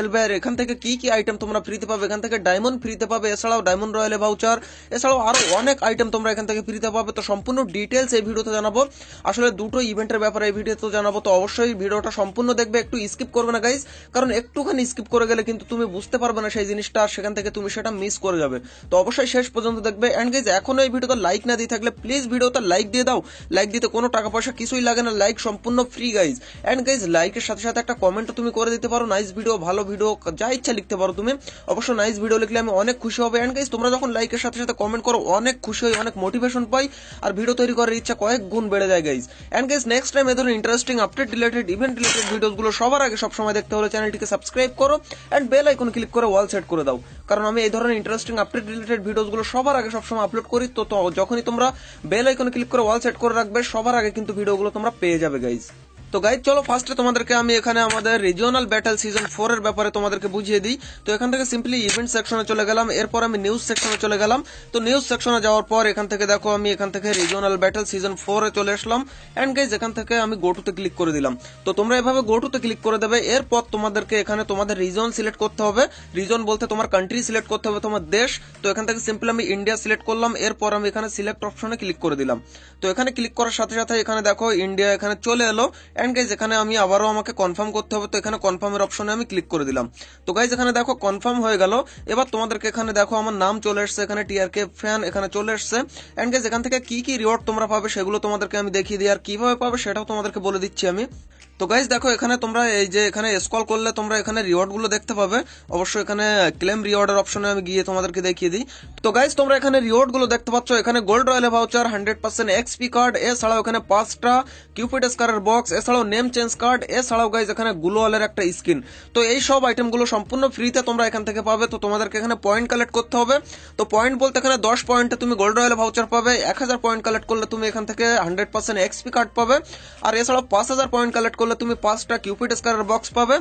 খেলবে আর এখান থেকে কি কি আইটেম তোমরা ফ্রিতে পাবে, এখান থেকে ডায়মন্ড ফ্রিতে পাবে, এছাড়াও ডায়মন্ড রয়্যাল ভাউচার, এছাড়াও আরো অনেক আইটেম তোমরা এখান থেকে ফ্রিতে পাবে। তো সম্পূর্ণ ডিটেলস এই ভিডিওতে জানাবো, আসলে দুটো ইভেন্টের ব্যাপারে এই ভিডিওতে জানাবো। তো অবশ্যই ভিডিওটা সম্পূর্ণ দেখবে, একটু স্কিপ করবে না গাইজ, কারণ একটুখানি স্কিপ করে গেলে কিন্তু তুমি বুঝতে পারবে না সেই জিনিসটা, আর সেখান থেকে তুমি সেটা মিস করে যাবে। তো অবশ্যই শেষ পর্যন্ত দেখবে। এন্ড গাইজ এখনো এই ভিডিওতে লাইক না দিয়ে থাকলে প্লিজ ভিডিওতে লাইক দিয়ে দাও। লাইক দিতে কোনো টাকা পয়সা কিছুই লাগে না, লাইক সম্পূর্ণ ফ্রি গাইজ। এন্ড গাইজ লাইকের সাথে সাথে একটা কমেন্টও তুমি করে দিতে পারো, নাইস ভিডিও, ভালো ভিডিও, যা ইচ্ছা লিখতে পারো তুমি। অবশ্য নাইস ভিডিও লিখলে আমি অনেক খুশি হবে। এন্ড গাইজ তোমরা যখন লাইকের সাথে সাথে কমেন্ট করো অনেক খুশি হই, অনেক মোটিভেশন পাই, আর ভিডিও তৈরি করার ইচ্ছা কয়েক গুণ বেড়ে যায় guys. And guys next time এ ধরনের interesting update related event related ভিডিওগুলো সবার আগে সবসময় দেখতে হলে চ্যানেলটিকে সাবস্ক্রাইব করো এন্ড বেল আইকন ক্লিক করে অল সেট করে দাও, কারণ আমি এই ধরনের ইন্টারেস্টিং আপডেট রিলেটেড ভিডিওগুলো সবার আগে সবসময় আপলোড করি। তো যখনই তোমরা বেল আইকনে ক্লিক করে অল সেট করে রাখবে, সবার আগে কিন্তু ভিডিওগুলো তোমরা পেয়ে যাবে গাইজ। তো গাইজ চলো ফার্স্টে তোমাদেরকে আমি এখানে আমাদের রিজিওনাল ব্যাটল সিজন 4 এর ব্যাপারে তোমাদেরকে বুঝিয়ে দিই। তো এখান থেকে সিম্পলি ইভেন্ট সেকশনে চলে গেলাম, এরপর আমি নিউজ সেকশনে চলে গেলাম। তো নিউজ সেকশনে যাওয়ার পর এখান থেকে দেখো আমি এখান থেকে রিজিওনাল ব্যাটল সিজন 4 এ চলে আসলাম। এন্ড গাইজ এখান থেকে আমি গো টু তে ক্লিক করে দিলাম। তো তোমরা এভাবে গো টু তে ক্লিক করে দেবে। এরপর তোমাদেরকে এখানে তোমাদের রিজন সিলেক্ট করতে হবে, রিজন বলতে তোমার কান্ট্রি সিলেক্ট করতে হবে, তোমার দেশ। তো এখান থেকে সিম্পলি আমি ইন্ডিয়া সিলেক্ট করলাম, এরপর আমি এখানে সিলেক্ট অপশনে ক্লিক করে দিলাম। তো এখানে ক্লিক করার সাথে সাথে এখানে দেখো ইন্ডিয়া এখানে চলে এলো। এন্ড গাইজ এখানে আমি আবারও আমাকে কনফার্ম করতে হবে, তো এখানে কনফার্মের অপশনে আমি ক্লিক করে দিলাম। তো গাইজ এখানে দেখো কনফার্ম হয়ে গেল। এবার তোমাদেরকে এখানে দেখো আমার নাম চলে এসছে, এখানে টিআরকে ফ্যান এখানে চলে এসছে। এন্ড গাইজ এখান থেকে কি কি রিওয়ার্ড তোমরা পাবে সেগুলো তোমাদেরকে আমি দেখিয়ে দিই, আর কিভাবে পাবে সেটাও তোমাদেরকে বলে দিচ্ছি আমি। তো গাইজ দেখো এখানে তোমরা এই যে এখানে স্ক্রল করলে তোমরা এখানে রিওয়ার্ড গুলো দেখতে পাবে। অবশ্যই এখানে ক্লেম রিওয়ার্ডের অপশনে আমি গিয়ে তোমাদেরকে দেখিয়ে দিই। তো গাইজ তোমরা এখানে রিওয়ার্ড গুলো দেখতে পাচ্ছ, এখানে gold royal voucher, 100% XP card, এছাড়াও এখানে 5টা কিউপিড স্কারের বক্স, এছাড়াও নেম চেঞ্জ কার্ড, এছাড়াও গাইজ এখানে গ্লোয়ালের একটা স্কিন। তো এই সব আইটেম গুলো সম্পূর্ণ ফ্রিতে তোমরা এখান থেকে পাবে। তো তোমাদেরকে এখানে পয়েন্ট কালেক্ট করতে হবে। তো পয়েন্ট বলতে এখানে 10 পয়েন্টে তুমি গোল্ড রয়্যাল ভাউচার পাবে, 1000 পয়েন্ট কালেক্ট করলে তুমি এখান থেকে 100% এক্সপি কার্ড পাবে, আর এছাড়াও 5000 পয়েন্ট কালেক্ট করলে তুমি 5টা কিউপিড স্কারের বক্স পাবে,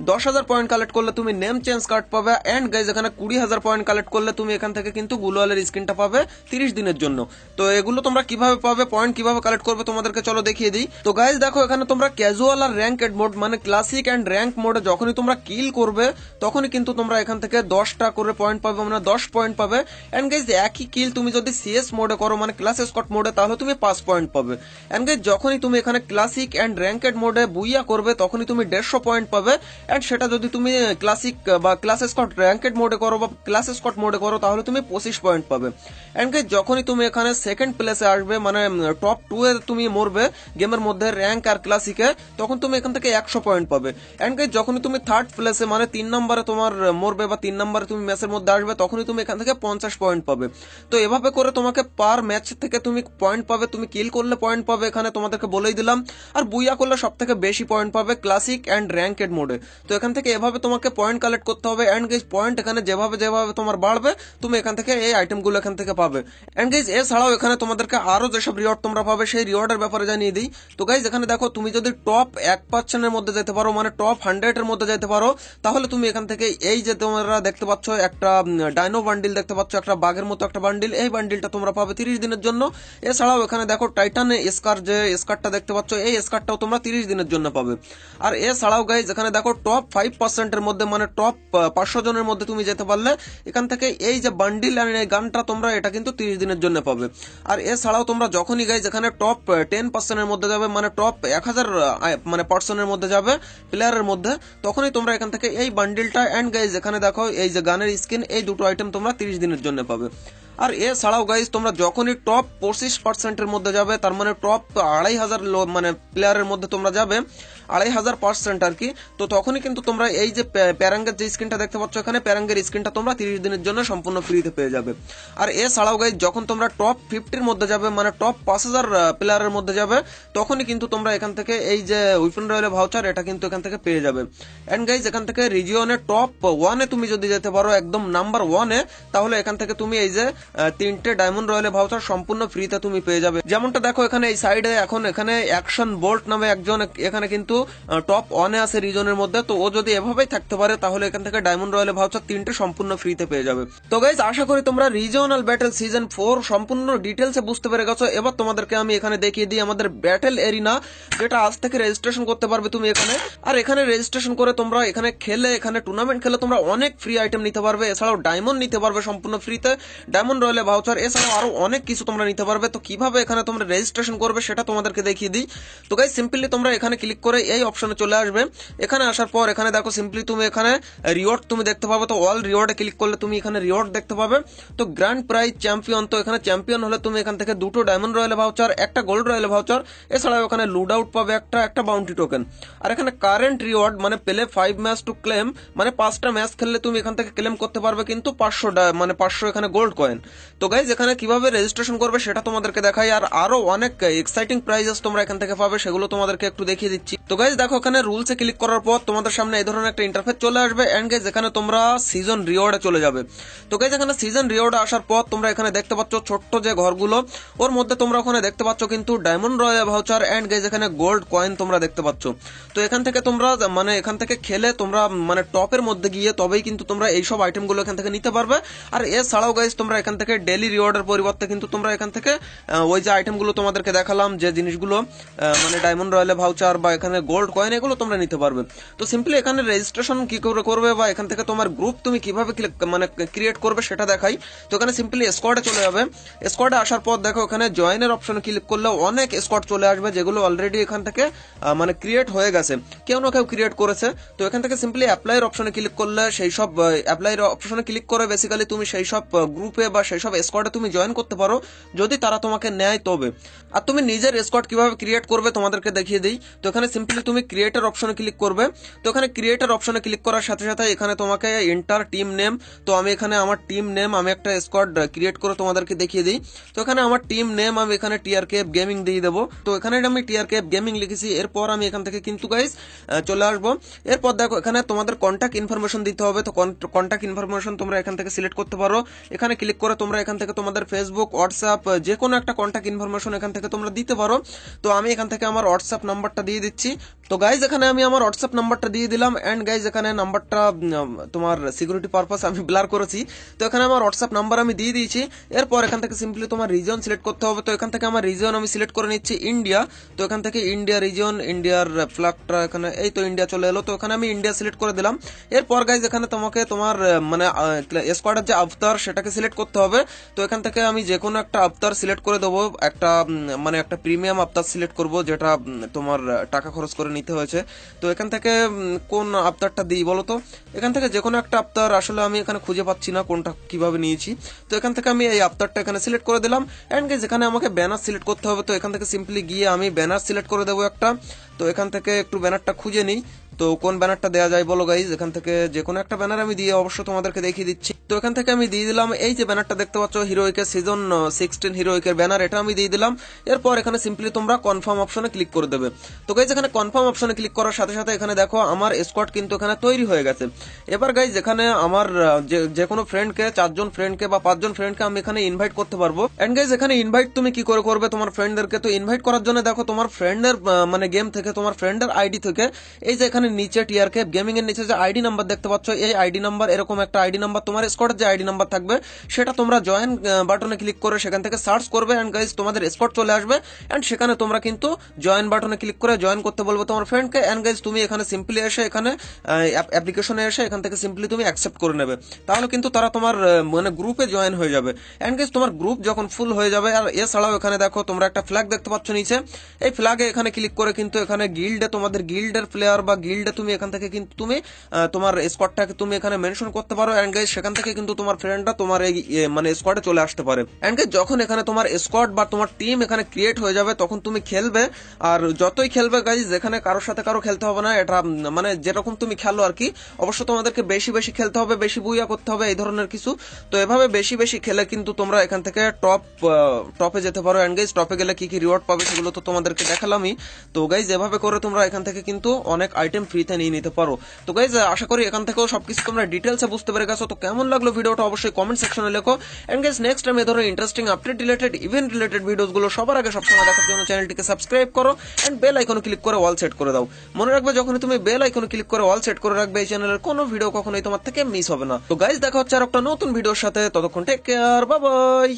10,000 পয়েন্ট কালেক্ট করলে তুমি নেম চেঞ্জ কার্ড পাবে, এন্ড গাইজ এখানে 20,000 পয়েন্ট কালেক্ট করলে তুমি এখান থেকে কিন্তু গ্লোয়ালের স্কিনটা পাবে 30 দিনের জন্য। তো এগুলো তোমরা কিভাবে পাবে, পয়েন্ট কিভাবে কালেক্ট করবে তোমাদেরকে চলো দেখিয়ে দিই। তো গাইজ দেখো এখানে তোমরা ক্যাজুয়াল আর র্যাঙ্কেড মোড মানে ক্লাসিক এন্ড র্যাঙ্ক মোডে যখনই তোমরা কিল করবে তখনই কিন্তু তোমরা এখান থেকে 10টা করে পয়েন্ট পাবে, মানে 10 পয়েন্ট পাবে। এন্ড গাইজ একই কিল তুমি যদি সিএস মোডে করো মানে ক্লাস স্কট মোডে তাহলে তুমি 5 পয়েন্ট পাবে। এন্ড গাইজ যখনই তুমি এখানে ক্লাসিক এন্ড র্যাঙ্কেড মোডে বুইয়া করবে তখনই তুমি 150 পয়েন্ট পাবে। এন্ড সেটা যদি তুমি ক্লাসিক বা ক্লাস স্কট র্যাঙ্কেড মোডে করো বা ক্লাস স্কট মোডে করো তাহলে তুমি 25 পয়েন্ট পাবে। এন্ড গাইজ যখনই তুমি এখানে সেকেন্ড প্লেসে আসবে মানে টপ 2 এ তুমি মরবে গেমের মধ্যে র্যাঙ্ক আর ক্লাসিকে, তখন তুমি এখান থেকে 100 পয়েন্ট পাবে। এন্ড গাইজ যখনই তুমি থার্ড প্লেসে মানে 3 নম্বরে তোমার মরবে বা 3 নম্বরে তুমি ম্যাচের মধ্যে আসবে তখনই তুমি এখান থেকে 50 পয়েন্ট পাবে। তো এভাবে করে তোমাকে পার ম্যাচ থেকে তুমি পয়েন্ট পাবে, তুমি কিল করলে পয়েন্ট পাবে এখানে তোমাদেরকে বলেই দিলাম, আর বুইয়া করলে সব থেকে বেশি পয়েন্ট পাবে ক্লাসিক এন্ড র্যাঙ্কেড মোডে। তো এখান থেকে এভাবে তোমাকে পয়েন্ট কালেক্ট করতে হবে। এন্ড গাইজ পয়েন্ট এখানে যেভাবে যেভাবে তোমার বাড়বে তুমি এখান থেকে এই আইটেমগুলো এখান থেকে পাবে। এন্ড গাইজ এছাড়াও এখানে তোমাদেরকে আরো যেসব রিওয়ার্ড তোমরা পাবে সেই রিওয়ার্ডের ব্যাপারে জানিয়ে দিই। তো গাইজ এখানে দেখো তুমি যদি টপ 1% এর মধ্যে যেতে পারো মানে টপ 100 এর মধ্যে যেতে পারো তাহলে তুমি এখান থেকে এই যে তোমরা দেখতে পাচ্ছ একটা ডাইনো বান্ডিল দেখতে পাচ্ছ, একটা বাঘের মতো একটা বান্ডিল, এই বান্ডিলটা তোমরা পাবে 30 দিনের জন্য। এছাড়াও এখানে দেখো টাইটান স্কার যে স্কারটা দেখতে পাচ্ছ এই স্কারটাও তোমরা 30 দিনের জন্য পাবে। আর এছাড়াও গাইজ এখানে দেখো টপ 5% এর মধ্যে মানে টপ 500 জনের মধ্যে তুমি যেতে পারলে এখান থেকে এই যে বান্ডিল আর এই গানটা তোমরা এটা কিন্তু 30 দিনের জন্য পাবে। আর এছাড়াও তোমরা যখনই গাইজ এখানে টপ 10% এর মধ্যে যাবে মানে টপ 1000 মানে পার্সনের মধ্যে যাবে প্লেয়ারের মধ্যে, তখনই তোমরা এখান থেকে এই বান্ডিলটা এন্ড গাইজ এখানে দেখো এই যে গানের স্কিন এই দুটো আইটেম তোমরা 30 দিনের জন্য পাবে। আর এছাড়াও গাইজ তোমরা যখনই টপ 25% এর মধ্যে যাবে তার মানে টপ 2500 মানে প্লেয়ারের মধ্যে তোমরা যাবে 2500% আর কি, তো তখনই কিন্তু তোমরা এই যে প্যারাঙ্গের যে স্ক্রিনটা দেখতে পাচ্ছ এখানে প্যারাঙ্গের স্ক্রিনটা তোমরা 30 দিনের জন্য সম্পূর্ণ ফ্রিতে পেয়ে যাবে। আর এছাড়াও গাইজ যখন তোমরা টপ 50 মধ্যে যাবে মানে টপ 5000 প্লেয়ারের মধ্যে যাবে তখনই কিন্তু তোমরা এখান থেকে এই যে উইপন রয়্যাল ভাউচার এটা কিন্তু এখান থেকে পেয়ে যাবে। এন্ড গাইজ এখান থেকে রিজিয়নে টপ 1 এ তুমি যদি যেতে পারো একদম নাম্বার 1 এ তাহলে এখান থেকে তুমি এই যে 3টে ডায়মন্ড রয়্যাল ভাউচার সম্পূর্ণ ফ্রিতে তুমি পেয়ে যাবে। যেমনটা দেখো এখানে এই সাইডে এখন এখানে অ্যাকশন বোল্ট নামে একজন এখানে কিন্তু টপ 1-এ আছে রিজনের মধ্যে। তো ও যদি এভাবেই থাকতে পারে তাহলে এখান থেকে ডায়মন্ড রয়্যাল ভাউচার 3টে সম্পূর্ণ ফ্রিতে পেয়ে যাবে। তো গাইজ আশা করি তোমরা রিজিওনাল ব্যাটেল সিজন 4 সম্পূর্ণ ডিটেলসে বুঝতে পেরে গেছো। এবার তোমাদেরকে আমি এখানে দেখিয়ে দিই আমাদের ব্যাটেল এরিনা, যেটা আজ থেকে রেজিস্ট্রেশন করতে পারবে তুমি এখানে। আর এখানে রেজিস্ট্রেশন করে তোমরা এখানে খেলে, এখানে টুর্নামেন্ট খেলে তোমরা অনেক ফ্রি আইটেম নিতে পারবে। এছাড়াও ডায়মন্ড নিতে পারবে সম্পূর্ণ ফ্রিতে, ডায়মন্ড রয়্যাল ভাউচার, এছাড়াও আরো অনেক কিছু তোমরা নিতে পারবে। তো কিভাবে এখানে তোমরা রেজিস্ট্রেশন করবে সেটা তোমাদেরকে দেখিয়ে দিই। তো গাইজ সিম্পলি তোমরা এখানে ক্লিক করে এই অপশনে চলে আসবে। এখানে আসার পর এখানে দেখো সিম্পলি তুমি এখানে রিওয়ার্ড তুমি দেখতে পাবে। তো অল রিওয়ার্ডে ক্লিক করলে তুমি এখানে রিওয়ার্ড দেখতে পাবে। তো গ্র্যান্ড প্রাইজ চ্যাম্পিয়ন, তো এখানে চ্যাম্পিয়ন হলে তুমি এখান থেকে 2টো ডায়মন্ড রয়্যাল ভাউচার, একটা গোল্ড রয়্যাল ভাউচার, এছাড়াও এখানে লুড আউট পাবে একটা বাউন্টি টোকেন। আর এখানে কারেন্ট রিওয়ার্ড মানে পেলে 5 ম্যাচ টু ক্লেম, মানে 5টা ম্যাচ খেললে তুমি এখান থেকে ক্লেম করতে পারবে কিন্তু 500 এখানে গোল্ড কয়েন। তো গাইজ এখানে কিভাবে রেজিস্ট্রেশন করবে সেটা তোমাদেরকে দেখাই। আর আরো অনেক এক্সাইটিং প্রাইজেস তোমরা এখান থেকে পাবে, সেগুলো তোমাদেরকে একটু দেখিয়ে দিচ্ছি। তো গাইজ দেখো এখানে রুলসে ক্লিক করার পর তোমাদের সামনে এই ধরনের একটা ইন্টারফেস চলে আসবে। এন্ড গাইজ এখানে তোমরা সিজন রিওয়ার্ডে চলে যাবে। তো গাইজ এখানে সিজন রিওয়ার্ডে আসার পর তোমরা এখানে দেখতে পাচ্ছ ছোট্ট যে ঘরগুলো, ওর মধ্যে তোমরা ওখানে দেখতে পাচ্ছ কিন্তু diamond royal voucher and guys এখানে গোল্ড কয়েন তোমরা দেখতে পাচ্ছ। তো এখান থেকে তোমরা মানে এখান থেকে খেলে তোমরা মানে টপের মধ্যে গিয়ে তবেই কিন্তু তোমরা এইসব আইটেমগুলো এখান থেকে নিতে পারবে। আর এছাড়াও গাইজ তোমরা এখান থেকে ডেইলি রিওয়ার্ডের পরিবর্তে কিন্তু তোমরা এখান থেকে ওই যে আইটেমগুলো তোমাদেরকে দেখালাম, যে জিনিসগুলো মানে ডায়মন্ড রয়্যাল ভাউচার বা এখানে গোল্ড কয়েন, এগুলো তোমরা নিতে পারবে। তো সিম্পলি এখানে রেজিস্ট্রেশন কি করে করবে বা এখান থেকে তোমার গ্রুপ তুমি কিভাবে মানে ক্রিয়েট করবে সেটা দেখাই। তো এখানে সিম্পলি স্কোয়াডে চলে যাবে। স্কোয়াডে আসার পর দেখো এখানে জয়েনের অপশনে ক্লিক করলে অনেক স্কোয়াড চলে আসবে, যেগুলো অলরেডি এখান থেকে মানে ক্রিয়েট হয়ে গেছে, কেউ না কেউ ক্রিয়েট করেছে। তো এখান থেকে সিম্পলি অ্যাপ্লাইয়ের অপশনে ক্লিক করলে সেই সব অ্যাপ্লাইয়ের অপশনে ক্লিক করে বেসিক্যালি তুমি সেই সব গ্রুপে বা সেই সব স্কোয়াডে তুমি জয়েন করতে পারো, যদি তারা তোমাকে নেয় তবে। আর তুমি নিজের স্কোয়াড কিভাবে ক্রিয়েট করবে তোমাদেরকে দেখিয়ে দিই। তো এখানে সিম্পলি তুমি ক্রিয়েটার অপশনে ক্লিক করবে। তো এখানে ক্রিয়েটার অপশনে ক্লিক করার সাথে সাথে এখানে তোমাকে এন্টার টিম নেম, তো আমি এখানে আমার টিম নেম আমি একটা স্কোয়াড ক্রিয়েট করে তোমাদেরকে দেখিয়ে দিই। তো এখানে আমার টিম নেম আমি এখানে টিআরকেএফ গেমিং দিয়ে দেবো। তো এখানে আমি টিআরকেএফ গেমিং লিখেছি। এরপর আমি এখান থেকে কিন্তু গাইস চলে আসবো। এরপর দেখো এখানে তোমাদের কন্ট্যাক্ট ইনফরমেশন দিতে হবে। তো কন্ট্যাক্ট ইনফরমেশন তোমরা এখান থেকে সিলেক্ট করতে পারো। এখানে ক্লিক করে তোমরা এখান থেকে তোমাদের ফেসবুক, হোয়াটসঅ্যাপ, যে কোনো একটা কন্ট্যাক্ট ইনফরমেশন এখান থেকে তোমরা দিতে পারো। তো আমি এখান থেকে আমার হোয়াটসঅ্যাপ নাম্বারটা দিয়ে দিচ্ছি। তো গাইজ এখানে আমি আমার হোয়াটসঅ্যাপ নাম্বারটা দিয়ে দিলাম। এন্ড গাইজ এখানে নাম্বারটা তোমার সিকিউরিটি পারপাস আমি ব্লার করেছি। তো এখানে আমার হোয়াটসঅ্যাপ নাম্বার আমি দিয়ে দিয়েছি। এরপর এখান থেকে সিম্পলি তোমার রিজন সিলেক্ট করতে হবে। তো এখান থেকে আমার রিজন আমি সিলেক্ট করে নিচ্ছি ইন্ডিয়া। তো এখান থেকে ইন্ডিয়া রিজন, ইন্ডিয়ার ফ্ল্যাগটা এখানে, এই তো ইন্ডিয়া চলে এলো। তো এখানে আমি ইন্ডিয়া সিলেক্ট করে দিলাম। এরপর গাইজ এখানে তোমাকে তোমার মানে স্কোয়াডের যে আফতার সেটাকে সিলেক্ট করতে হবে। তো এখান থেকে আমি যে কোনো একটা আফতার সিলেক্ট করে দেবো, একটা মানে একটা প্রিমিয়াম আফতার সিলেক্ট করব, যেটা তোমার টাকা খরচ করে নিতে হয়েছে। তো এখান থেকে কোন আফতারটা দিই বলো তো? এখান থেকে যে কোনো একটা আফতার, আসলে আমি এখানে খুঁজে পাচ্ছি না কোনটা কিভাবে নিয়েছি। তো এখান থেকে আমি এই আফতারটা এখানে সিলেক্ট করে দিলাম। এন্ড গাইজ এখানে আমাকে ব্যানার সিলেক্ট করতে হবে। তো এখান থেকে সিম্পলি গিয়ে আমি ব্যানার সিলেক্ট করে দেবো একটা। তো এখান থেকে একটু ব্যানারটা খুঁজে নিই। তো কোন ব্যানারটা দেওয়া যায় বলো গাইজ? এখান থেকে যে কোনো একটা ব্যানার আমি দিয়ে অবশ্য তোমাদেরকে দেখিয়ে দিচ্ছি। তো এখান থেকে আমি দিয়ে দিলাম এই যে ব্যানারটা দেখতে পাচ্ছ, হিরোইকের সিজন 16 হিরোইকের ব্যানার, এটা আমি দিয়ে দিলাম। এরপর এখানে সিম্পলি তোমরা কনফার্ম অপশনে ক্লিক করে দেবে। তো গাইজ এখানে কনফার্ম অপশনে ক্লিক করার সাথে সাথে এখানে দেখো আমার স্কোয়াড কিন্তু এখানে তৈরি হয়ে গেছে। এবার গাইজ এখানে আমার যে কোনো ফ্রেন্ডকে, 4 জন ফ্রেন্ডকে বা 5 জন ফ্রেন্ডকে আমি এখানে ইনভাইট করতে পারবো। এন্ড গাইজ এখানে ইনভাইট তুমি কি করে করবে তোমার ফ্রেন্ডদেরকে? তো ইনভাইট করার জন্য দেখো তোমার ফ্রেন্ডের মানে গেম থেকে, তোমার ফ্রেন্ডের আইডি থেকে, এই যে এখানে নিচে টিআরকেএফ গেমিং এর নিচে যে আইডি নাম্বার দেখতে পাচ্ছ, এই আইডি নাম্বার, এরকম একটা আইডি নাম্বার, তোমার স্কোয়াডের যে আইডি নাম্বার থাকবে সেটা তোমরা জয়েন বাটনে ক্লিক করে সেখান থেকে সার্চ করবে। এন্ড গাইজ তোমাদের স্কোয়াড চলে আসবে। এন্ড সেখানে তোমরা কিন্তু জয়েন বাটনে ক্লিক করে জয়েন করতে বলবো তোমার ফ্রেন্ডকে। এন্ড গাইজ তুমি এখানে সিম্পলি এসে এখানে অ্যাপ্লিকেশনে এসে এখান থেকে সিম্পলি তুমি অ্যাকসেপ্ট করে নেবে। তাহলে কিন্তু তারা তোমার মানে গ্রুপে জয়েন হয়ে যাবে। এন্ড গাইজ তোমার গ্রুপ যখন ফুল হয়ে যাবে, আর এছাড়াও এখানে দেখো তোমরা একটা ফ্ল্যাগ দেখতে পাচ্ছ নিচে, এই ফ্ল্যাগে এখানে ক্লিক করে কিন্তু এখানে গিল্ডে, তোমাদের গিল্ডের প্লেয়ার বা গিল্ডে তুমি এখান থেকে কিন্তু তুমি তোমার স্কোয়াডটাকে তুমি এখানে মেনশন করতে পারো। এন্ড গাইজ সেখান থেকে কিন্তু তোমার ফ্রেন্ডরা তোমার এই মানে স্কোয়াডে চলে আসতে পারে। এন্ড গাইজ যখন এখানে তোমার স্কোয়াড বা তোমার টিম এখানে ক্রিয়েট হয়ে যাবে তখন তুমি খেলবে। আর যতই খেলবে গাইজ, এখানে কারোর সাথে কারো খেলতে হবে না, এটা মানে যেরকম তুমি খেলো আর কি। অবশ্য তোমাদেরকে বেশি বেশি খেলতে হবে, বেশি বুইয়া করতে হবে, এই ধরনের কিছু। তো এভাবে বেশি বেশি খেলে কিন্তু তোমরা এখান থেকে টপে যেতে পারো। এন্ড গাইজ টপে গেলে কি কি রিওয়ার্ড পাবে সেগুলো তো তোমাদেরকে দেখালামই। তো গাইজ এভাবে করে তোমরা এখান থেকে কিন্তু অনেক আইটেম আইটেম ফ্রিতে নিয়ে নিতে পারো। তো গাইজ আশা করি এখান থেকেও সবকিছু তোমরা ডিটেলসে বুঝতে পেরে গেছো। তো কেমন লাগলো ভিডিওটা অবশ্যই কমেন্ট সেকশনে লেখো। এন্ড গাইজ নেক্সট টাইম এই ধরনের interesting update related event related ভিডিওসগুলো সবার আগে সবসময় দেখার জন্য চ্যানেলটিকে সাবস্ক্রাইব করো এন্ড বেল আইকনে ক্লিক করে অল সেট করে দাও। মনে রাখবে যখনই তুমি বেল আইকনে ক্লিক করে অল সেট করে রাখবে এই চ্যানেলের কোনো ভিডিও কখনোই তোমার থেকে মিস হবে না। তো গাইজ দেখা হচ্ছে আর একটা নতুন ভিডিওর সাথে, ততক্ষণ টেক কেয়ার, বাই বাই।